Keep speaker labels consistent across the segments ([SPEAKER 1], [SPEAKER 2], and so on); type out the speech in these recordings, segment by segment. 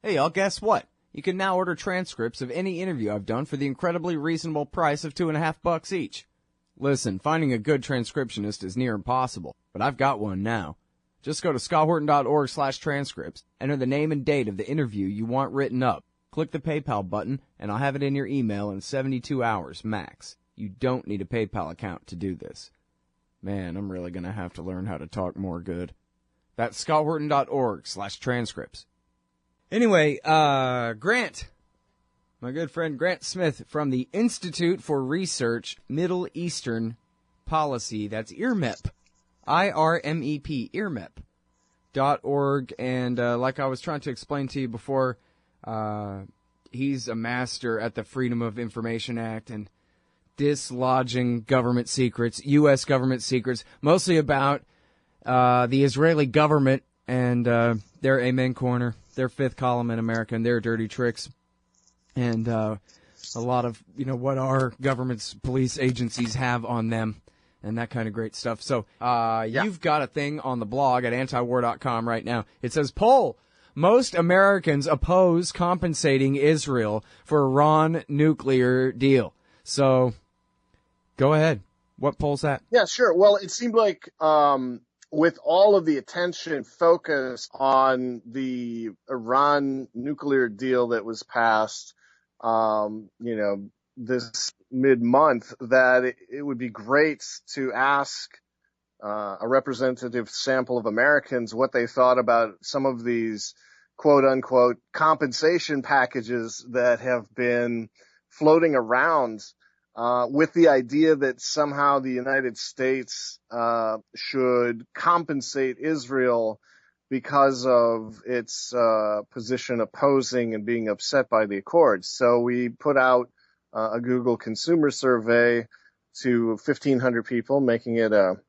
[SPEAKER 1] Hey, y'all, guess what? You can now order transcripts of any interview I've done for the incredibly reasonable price of $2.50 each. Listen, finding a good transcriptionist is near impossible, but I've got one now. Just go to scotthorton.org/transcripts, enter the name and date of the interview you want written up, click the PayPal button, and I'll have it in your email in 72 hours max. You don't need a PayPal account to do this. Man, I'm really going to have to learn how to talk more good. That's scotthorton.org/transcripts. Anyway, Grant, my good friend Grant Smith from the Institute for Research Middle Eastern Policy, that's IRMEP, IRMEP, IRMEP.org, and like I was trying to explain to you before, he's a master at the Freedom of Information Act and dislodging government secrets, U.S. government secrets, mostly about the Israeli government and their Amen Corner, their fifth column in America, and their dirty tricks, and a lot of, what our government's police agencies have on them, and that kind of great stuff. So you've got a thing on the blog at antiwar.com right now. It says, poll, most Americans oppose compensating Israel for Iran nuclear deal. So go ahead. What poll's that?
[SPEAKER 2] Yeah, sure. Well, it seemed like with all of the attention focused on the Iran nuclear deal that was passed, this mid-month, that it would be great to ask a representative sample of Americans what they thought about some of these quote-unquote compensation packages that have been floating around with the idea that somehow the United States should compensate Israel because of its position opposing and being upset by the Accords. So we put out a Google consumer survey to 1,500 people, making it a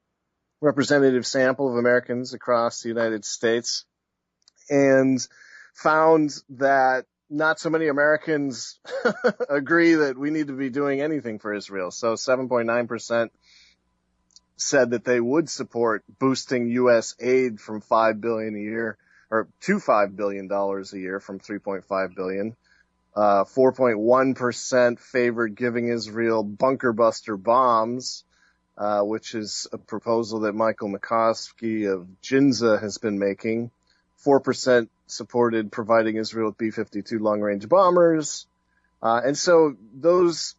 [SPEAKER 2] representative sample of Americans across the United States, and found that not so many Americans agree that we need to be doing anything for Israel. So 7.9% said that they would support boosting U.S. aid from $5 billion a year, or to $5 billion a year from $3.5 billion. 4.1% favored giving Israel bunker buster bombs, which is a proposal that Michael McCoskey of Ginza has been making. 4% supported providing Israel with B-52 long-range bombers. And so those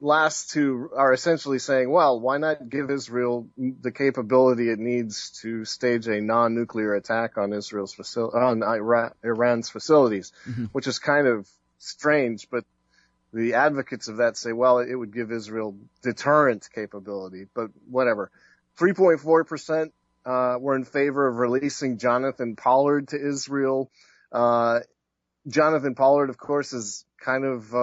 [SPEAKER 2] last two are essentially saying, well, why not give Israel the capability it needs to stage a non-nuclear attack on Iran's facilities, which is kind of strange. But the advocates of that say, well, it would give Israel deterrent capability, but whatever. 3.4% were in favor of releasing Jonathan Pollard to Israel. Jonathan Pollard, of course, is kind of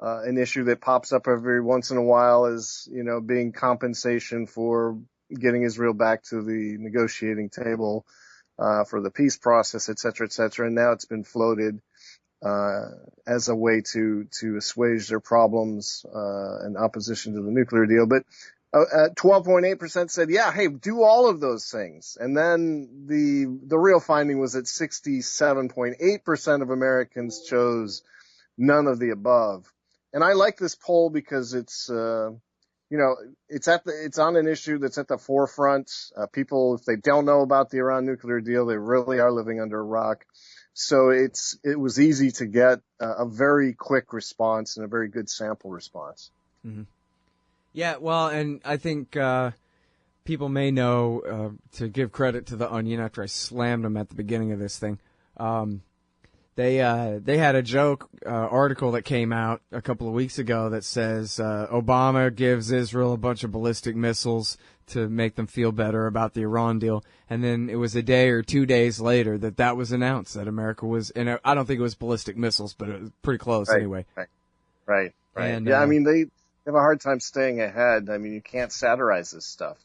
[SPEAKER 2] an issue that pops up every once in a while as, being compensation for getting Israel back to the negotiating table for the peace process, et cetera, et cetera. And now it's been floated as a way to assuage their problems in opposition to the nuclear deal. But 12.8% said, yeah, hey, do all of those things. And then the real finding was that 67.8% of Americans chose none of the above. And I like this poll because it's on an issue that's at the forefront. People, if they don't know about the Iran nuclear deal, they really are living under a rock. So it was easy to get a very quick response and a very good sample response.
[SPEAKER 1] Mm-hmm. Yeah, well, and I think people may know, to give credit to The Onion after I slammed them at the beginning of this thing, they had a joke article that came out a couple of weeks ago that says Obama gives Israel a bunch of ballistic missiles to make them feel better about the Iran deal. And then it was a day or 2 days later that was announced that America was, and I don't think it was ballistic missiles, but it was pretty close anyway.
[SPEAKER 2] Right.
[SPEAKER 1] And,
[SPEAKER 2] yeah, they have a hard time staying ahead. You can't satirize this stuff.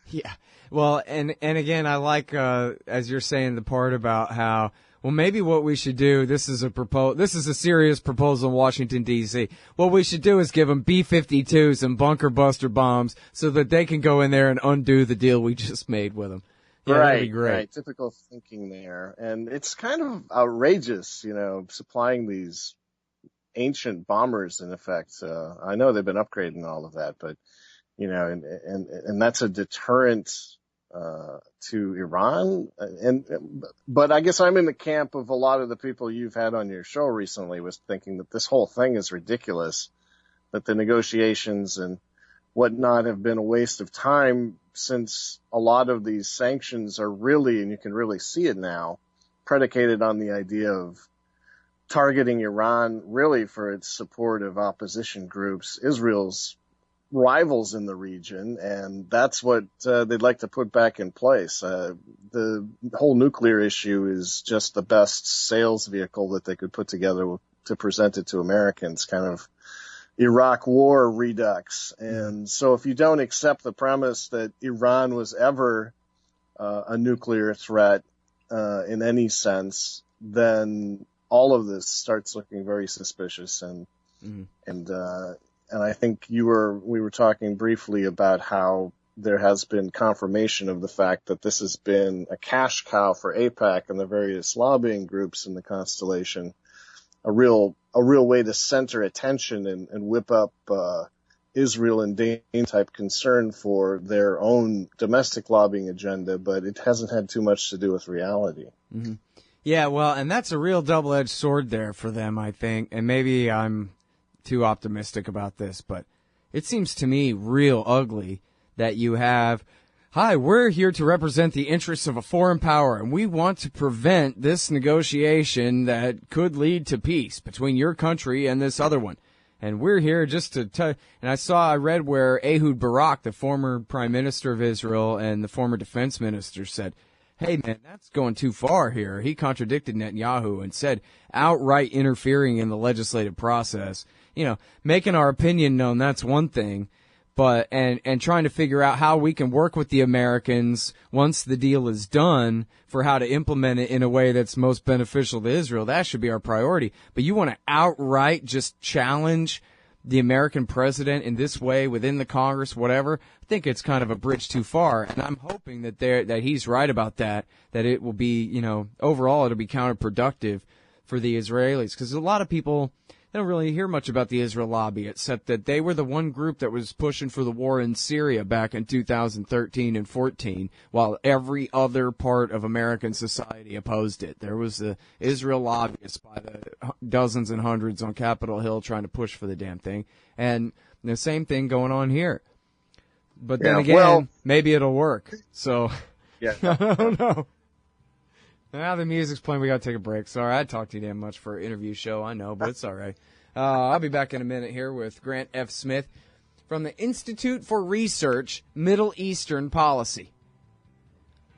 [SPEAKER 1] Yeah. Well, and again, I like, as you're saying, the part about how, well, maybe what we should do, this is a serious proposal in Washington, D.C. What we should do is give them B-52s and bunker buster bombs so that they can go in there and undo the deal we just made with them. Yeah, that'd be great.
[SPEAKER 2] Right. Typical thinking there. And it's kind of outrageous, supplying these ancient bombers in effect. I know they've been upgrading all of that, but, and that's a deterrent, to Iran. But I guess I'm in the camp of a lot of the people you've had on your show recently was thinking that this whole thing is ridiculous, that the negotiations and whatnot have been a waste of time, since a lot of these sanctions are really, and you can really see it now, predicated on the idea of targeting Iran really for its support of opposition groups, Israel's rivals in the region, and that's what they'd like to put back in place. The whole nuclear issue is just the best sales vehicle that they could put together to present it to Americans, kind of Iraq war redux. And so if you don't accept the premise that Iran was ever a nuclear threat in any sense, then all of this starts looking very suspicious. And I think we were talking briefly about how there has been confirmation of the fact that this has been a cash cow for AIPAC and the various lobbying groups in the constellation, a real way to center attention and whip up Israel and Dane type concern for their own domestic lobbying agenda, but it hasn't had too much to do with reality.
[SPEAKER 1] Mm-hmm. Yeah, well, and that's a real double-edged sword there for them, I think, and maybe I'm too optimistic about this, but it seems to me real ugly that you have, hi, we're here to represent the interests of a foreign power, and we want to prevent this negotiation that could lead to peace between your country and this other one. And we're here just to and I read where Ehud Barak, the former prime minister of Israel and the former defense minister, said, hey, man, that's going too far here. He contradicted Netanyahu and said outright interfering in the legislative process. Making our opinion known, that's one thing, but and trying to figure out how we can work with the Americans once the deal is done for how to implement it in a way that's most beneficial to Israel. That should be our priority. But you want to outright just challenge the American president in this way within the Congress, whatever. I think it's kind of a bridge too far, and I'm hoping that he's right about that it will be, overall it'll be counterproductive for the Israelis, because a lot of people don't really hear much about the Israel lobby, except that they were the one group that was pushing for the war in Syria back in 2013 and 14, while every other part of American society opposed it. There was the Israel lobbyists by the dozens and hundreds on Capitol Hill trying to push for the damn thing. And the same thing going on here. But then again, maybe it'll work. So,
[SPEAKER 2] yeah.
[SPEAKER 1] I don't know. Now the music's playing. We got to take a break. Sorry, I talked too damn much for an interview show. I know, but it's all right. I'll be back in a minute here with Grant F. Smith from the Institute for Research, Middle Eastern Policy.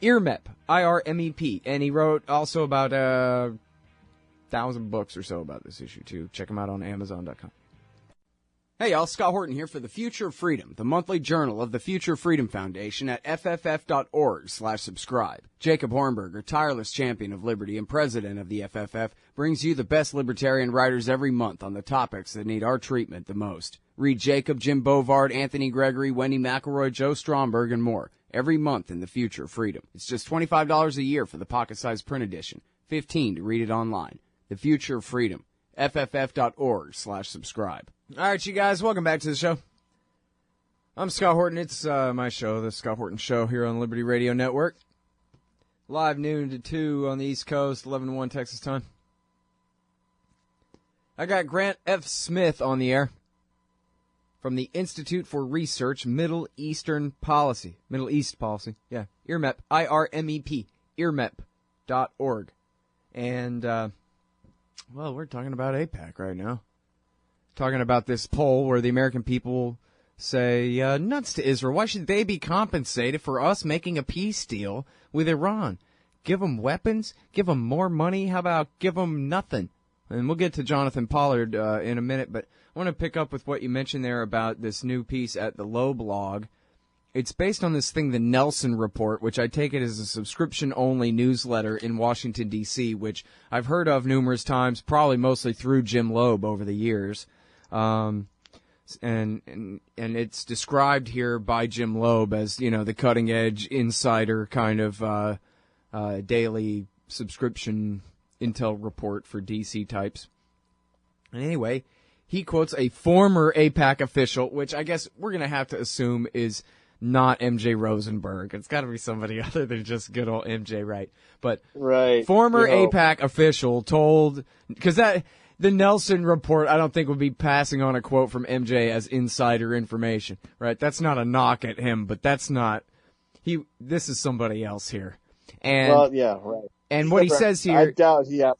[SPEAKER 1] IRMEP, I-R-M-E-P. And he wrote also about 1,000 books or so about this issue, too. Check him out on Amazon.com. Hey, y'all, Scott Horton here for The Future of Freedom, the monthly journal of the Future Freedom Foundation at fff.org/subscribe. Jacob Hornberger, tireless champion of liberty and president of the FFF, brings you the best libertarian writers every month on the topics that need our treatment the most. Read Jacob, Jim Bovard, Anthony Gregory, Wendy McElroy, Joe Stromberg, and more every month in The Future of Freedom. It's just $25 a year for the pocket-sized print edition, $15 to read it online. The Future of Freedom, fff.org/subscribe. All right, you guys, welcome back to the show. I'm Scott Horton. It's my show, The Scott Horton Show, here on Liberty Radio Network. Live noon to 2 on the East Coast, 11 to 1 Texas time. I got Grant F. Smith on the air from the Institute for Research, Middle Eastern Policy. Middle East Policy, yeah. IRMEP, I-R-M-E-P, IRMEP.org. And, well, we're talking about AIPAC right now. Talking about this poll where the American people say, nuts to Israel. Why should they be compensated for us making a peace deal with Iran? Give them weapons? Give them more money? How about give them nothing? And we'll get to Jonathan Pollard in a minute, but I want to pick up with what you mentioned there about this new piece at the Low blog. It's based on this thing, the Nelson Report, which I take it as a subscription-only newsletter in Washington, D.C., which I've heard of numerous times, probably mostly through Jim Loeb over the years. and it's described here by Jim Loeb as, the cutting edge insider kind of daily subscription intel report for DC types. And anyway, he quotes a former AIPAC official, which I guess we're going to have to assume is not MJ Rosenberg. It's got to be somebody other than just good old MJ, right? But
[SPEAKER 2] right,
[SPEAKER 1] former AIPAC official told, because the Nelson report, I don't think would be passing on a quote from MJ as insider information, right? That's not a knock at him, but this is somebody else here. And,
[SPEAKER 2] well, yeah, right.
[SPEAKER 1] And what he says here,
[SPEAKER 2] I doubt he has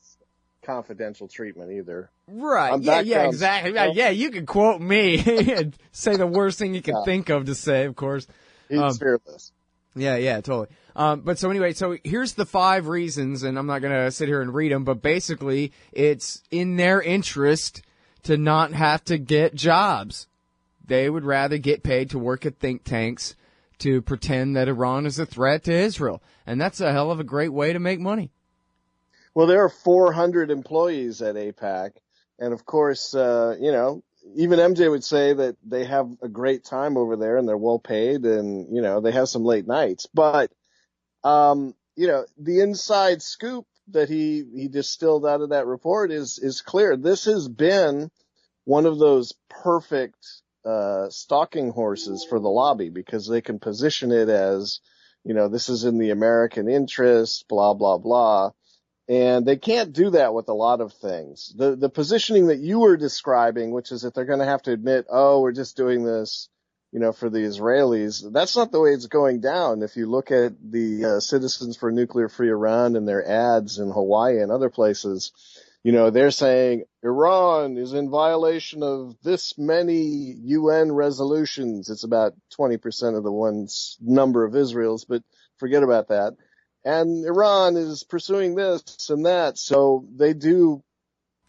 [SPEAKER 2] confidential treatment either.
[SPEAKER 1] Right. Yeah, exactly. Yeah, you can quote me and say the worst thing you can think of to say, of course.
[SPEAKER 2] He's fearless.
[SPEAKER 1] Yeah, totally. But so anyway, so here's the 5 reasons, and I'm not going to sit here and read them, but basically it's in their interest to not have to get jobs. They would rather get paid to work at think tanks to pretend that Iran is a threat to Israel. And that's a hell of a great way to make money.
[SPEAKER 2] Well, there are 400 employees at AIPAC. And of course, even MJ would say that they have a great time over there and they're well paid and, they have some late nights. But, the inside scoop that he distilled out of that report is clear. This has been one of those perfect, stalking horses for the lobby because they can position it as, this is in the American interest, blah, blah, blah. And they can't do that with a lot of things. The positioning that you were describing, which is that they're going to have to admit, we're just doing this, for the Israelis. That's not the way it's going down. If you look at the Citizens for Nuclear Free Iran and their ads in Hawaii and other places, they're saying Iran is in violation of this many UN resolutions. It's about 20% of the number of Israel's, but forget about that. And Iran is pursuing this and that. So they do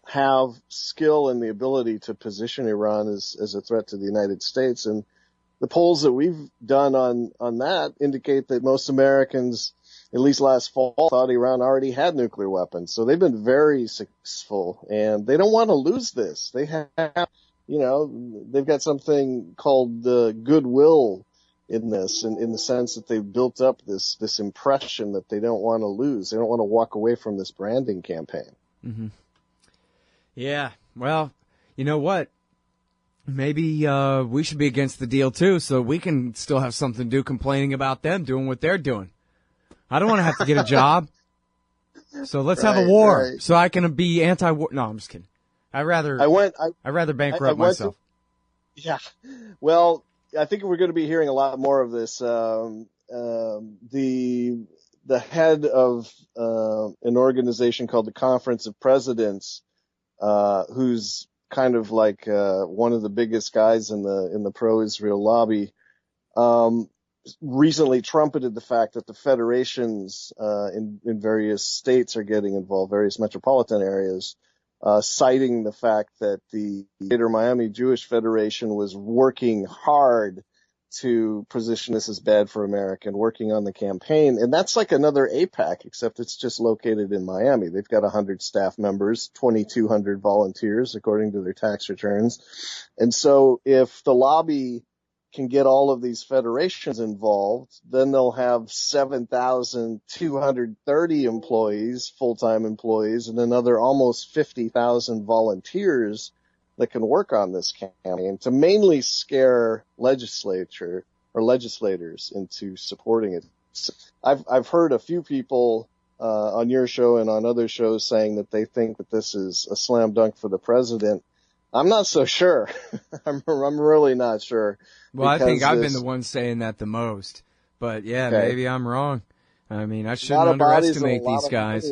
[SPEAKER 2] have skill and the ability to position Iran as a threat to the United States. And the polls that we've done on that indicate that most Americans, at least last fall, thought Iran already had nuclear weapons. So they've been very successful and they don't want to lose this. They have, they've got something called goodwill in this, in the sense that they've built up this impression that they don't want to lose. They don't want to walk away from this branding campaign.
[SPEAKER 1] Mm-hmm. Yeah. Well, you know what? Maybe we should be against the deal too, so we can still have something to do complaining about them doing what they're doing. I don't want to have to get a job. So let's have a war so I can be anti-war. No, I'm just kidding. I'd rather bankrupt myself.
[SPEAKER 2] Yeah. Well, I think we're going to be hearing a lot more of this. The head of an organization called the Conference of Presidents, who's kind of like one of the biggest guys in the pro-Israel lobby, recently trumpeted the fact that the federations in various states are getting involved, various metropolitan areas, citing the fact that the Greater Miami Jewish Federation was working hard to position this as bad for America and working on the campaign. And that's like another AIPAC, except it's just located in Miami. They've got 100 staff members, 2,200 volunteers, according to their tax returns. And so if the lobby can get all of these federations involved, then they'll have 7,230 employees, full-time employees, and another almost 50,000 volunteers that can work on this campaign to mainly scare legislators into supporting it. I've heard a few people on your show and on other shows saying that they think that this is a slam dunk for the president. I'm not so sure. I'm really not sure.
[SPEAKER 1] Well, I think I've been the one saying that the most. But yeah, maybe I'm wrong. I mean, I shouldn't underestimate these guys.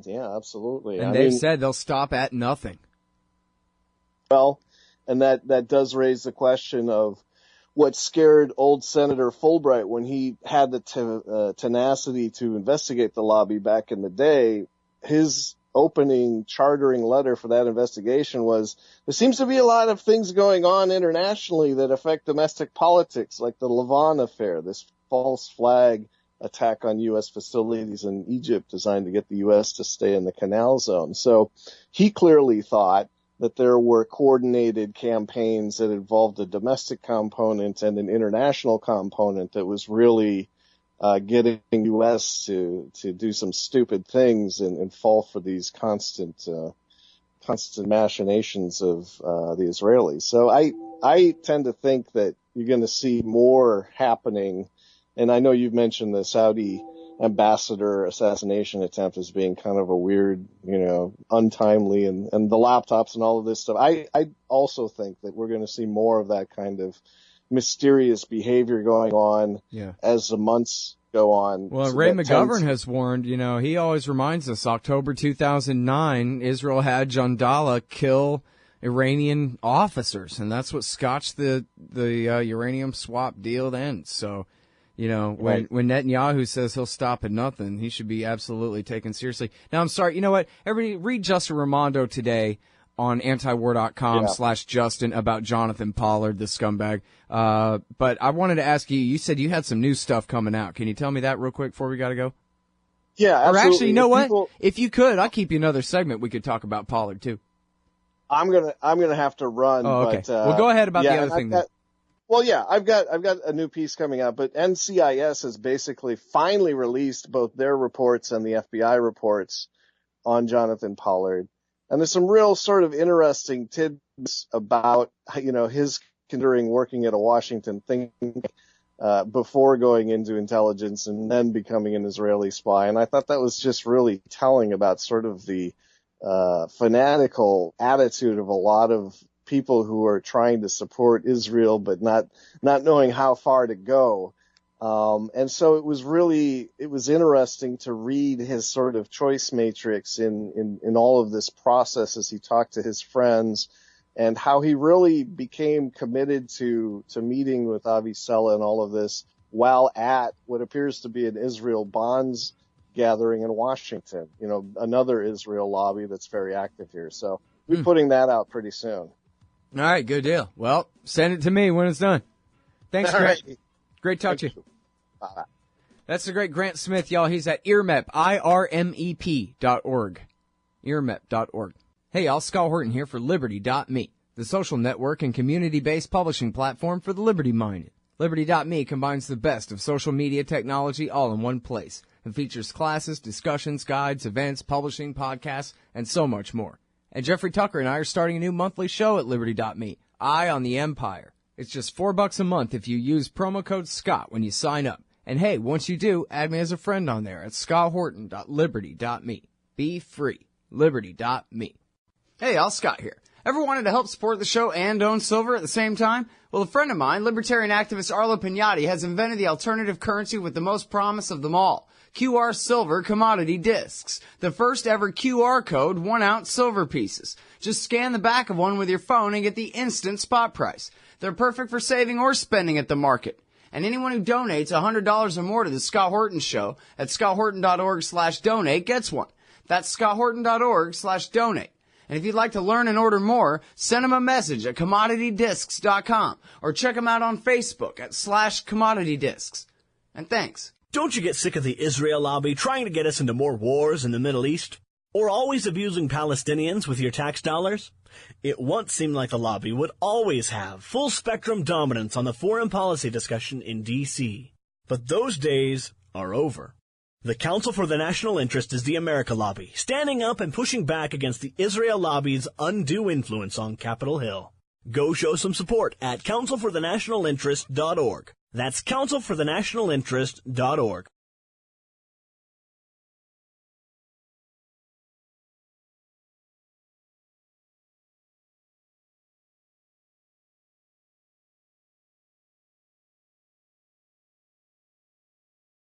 [SPEAKER 2] Yeah, absolutely.
[SPEAKER 1] And they've said they'll stop at nothing.
[SPEAKER 2] Well, and that does raise the question of what scared old Senator Fulbright when he had the tenacity to investigate the lobby back in the day. His opening chartering letter for that investigation was, there seems to be a lot of things going on internationally that affect domestic politics, like the Lavon affair, this false flag attack on U.S. facilities in Egypt designed to get the U.S. to stay in the canal zone. So he clearly thought that there were coordinated campaigns that involved a domestic component and an international component that was really getting the U.S. to do some stupid things and fall for these constant machinations of the Israelis. So I tend to think that you're going to see more happening. And I know you've mentioned the Saudi ambassador assassination attempt as being kind of a weird, untimely, and the laptops and all of this stuff. I also think that we're going to see more of that kind of mysterious behavior going on as the months go on.
[SPEAKER 1] Well, so Ray McGovern has warned, he always reminds us, October 2009, Israel had Jandala kill Iranian officers, and that's what scotched the uranium swap deal then. So, when Netanyahu says he'll stop at nothing, he should be absolutely taken seriously. Now, I'm sorry, you know what? Everybody read Justin Raimondo today on antiwar.com/Justin about Jonathan Pollard, the scumbag. But I wanted to ask you said you had some new stuff coming out. Can you tell me that real quick before we got to go?
[SPEAKER 2] Yeah, absolutely.
[SPEAKER 1] Or actually, you know what? If you could, I'll keep you another segment. We could talk about Pollard too.
[SPEAKER 2] I'm gonna have to run.
[SPEAKER 1] Oh, okay.
[SPEAKER 2] But,
[SPEAKER 1] well, go ahead about the other thing.
[SPEAKER 2] I've got a new piece coming out, but NCIS has basically finally released both their reports and the FBI reports on Jonathan Pollard. And there's some real sort of interesting tidbits about, his considering working at a Washington think tank before going into intelligence and then becoming an Israeli spy. And I thought that was just really telling about sort of the fanatical attitude of a lot of people who are trying to support Israel but not knowing how far to go. And so it was interesting to read his sort of choice matrix in all of this process as he talked to his friends and how he really became committed to meeting with Avi Sella and all of this while at what appears to be an Israel bonds gathering in Washington, another Israel lobby that's very active here. So we'll be putting that out pretty soon.
[SPEAKER 1] All right, good deal. Well, send it to me when it's done. Thanks, Grant. Right. Great talk to you.
[SPEAKER 2] Bye.
[SPEAKER 1] That's the great Grant Smith, y'all. He's at IRMEP, IRMEP.org. IRMEP.org. Hey, y'all, Scott Horton here for Liberty.me, the social network and community-based publishing platform for the liberty-minded. Liberty.me combines the best of social media technology all in one place and features classes, discussions, guides, events, publishing, podcasts, and so much more. And Jeffrey Tucker and I are starting a new monthly show at Liberty.me, Eye on the Empire. It's just $4 a month if you use promo code SCOTT when you sign up. And hey, once you do, add me as a friend on there at scotthorton.liberty.me. Be free. Liberty.me. Hey, all, Scott here. Ever wanted to help support the show and own silver at the same time? Well, a friend of mine, libertarian activist Arlo Pignatti, has invented the alternative currency with the most promise of them all. QR Silver Commodity Discs. The first ever QR code 1-ounce silver pieces. Just scan the back of one with your phone and get the instant spot price. They're perfect for saving or spending at the market. And anyone who donates $100 or more to the Scott Horton Show at scotthorton.org/donate gets one. That's scotthorton.org/donate. And if you'd like to learn and order more, send them a message at commoditydiscs.com or check them out on Facebook at /commoditydiscs. And thanks.
[SPEAKER 3] Don't you get sick of the Israel lobby trying to get us into more wars in the Middle East? Or always abusing Palestinians with your tax dollars? It once seemed like the lobby would always have full-spectrum dominance on the foreign policy discussion in D.C. But those days are over. The Council for the National Interest is the America lobby, standing up and pushing back against the Israel lobby's undue influence on Capitol Hill. Go show some support at councilforthenationalinterest.org. That's councilforthenationalinterest.org.